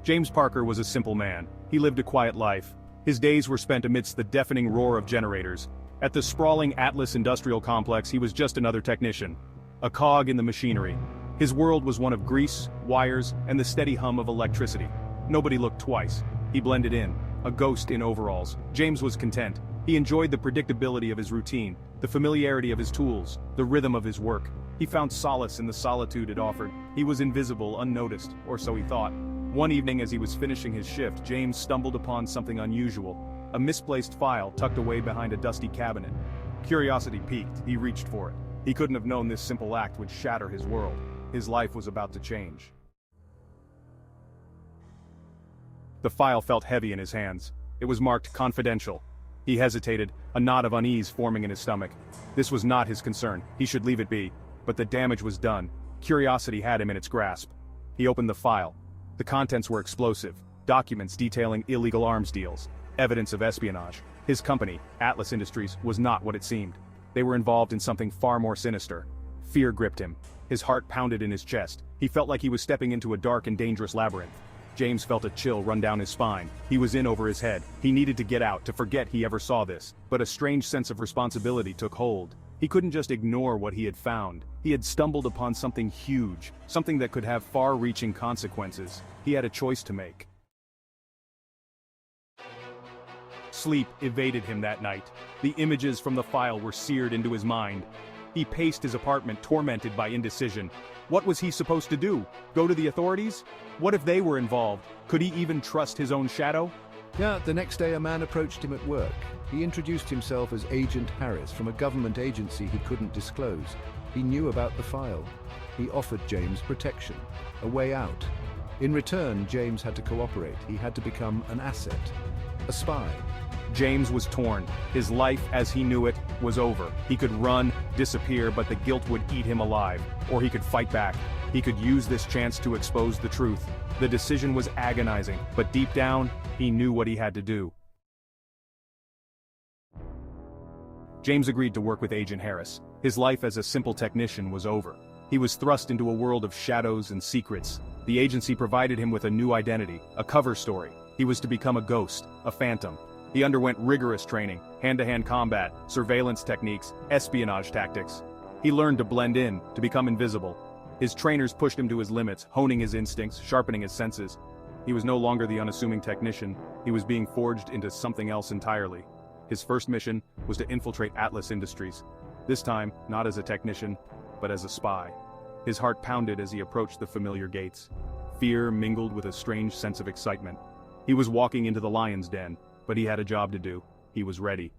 James Parker was a simple man. He lived a quiet life. His days were spent amidst the deafening roar of generators. At the sprawling Atlas Industrial Complex, he was just another technician, a cog in the machinery. His world was one of grease, wires, and the steady hum of electricity. Nobody looked twice. He blended in, a ghost in overalls. James was content. He enjoyed the predictability of his routine, the familiarity of his tools, the rhythm of his work. He found solace in the solitude it offered. He was invisible, unnoticed, or so he thought. One evening as he was finishing his shift, James stumbled upon something unusual, a misplaced file tucked away behind a dusty cabinet. Curiosity piqued, he reached for it. He couldn't have known this simple act would shatter his world. His life was about to change. The file felt heavy in his hands. It was marked confidential. He hesitated, a knot of unease forming in his stomach. This was not his concern, he should leave it be. But the damage was done. Curiosity had him in its grasp. He opened the file. The contents were explosive, documents detailing illegal arms deals, evidence of espionage. His company, Atlas Industries, was not what it seemed. They were involved in something far more sinister. Fear gripped him. His heart pounded in his chest. He felt like he was stepping into a dark and dangerous labyrinth. James felt a chill run down his spine. He was in over his head. He needed to get out, to forget he ever saw this. But a strange sense of responsibility took hold. He couldn't just ignore what he had found. He had stumbled upon something huge, something that could have far-reaching consequences. He had a choice to make. Sleep evaded him that night. The images from the file were seared into his mind. He paced his apartment, tormented by indecision. What was he supposed to do? Go to the authorities? What if they were involved? Could he even trust his own shadow? Yeah, the next day a man approached him at work. He introduced himself as Agent Harris from a government agency he couldn't disclose. He knew about the file. He offered James protection, a way out. In return, James had to cooperate. He had to become an asset, a spy. James was torn. His life as he knew it was over. He could run, disappear, but the guilt would eat him alive. Or he could fight back. He could use this chance to expose the truth. The decision was agonizing, but deep down, he knew what he had to do. James agreed to work with Agent Harris. His life as a simple technician was over. He was thrust into a world of shadows and secrets. The agency provided him with a new identity, a cover story. He was to become a ghost, a phantom. He underwent rigorous training, hand-to-hand combat, surveillance techniques, espionage tactics. He learned to blend in, to become invisible. His trainers pushed him to his limits, honing his instincts, sharpening his senses. He was no longer the unassuming technician. He was being forged into something else entirely. His first mission was to infiltrate Atlas Industries. This time, not as a technician, but as a spy. His heart pounded as he approached the familiar gates. Fear mingled with a strange sense of excitement. He was walking into the lion's den, but he had a job to do. He was ready.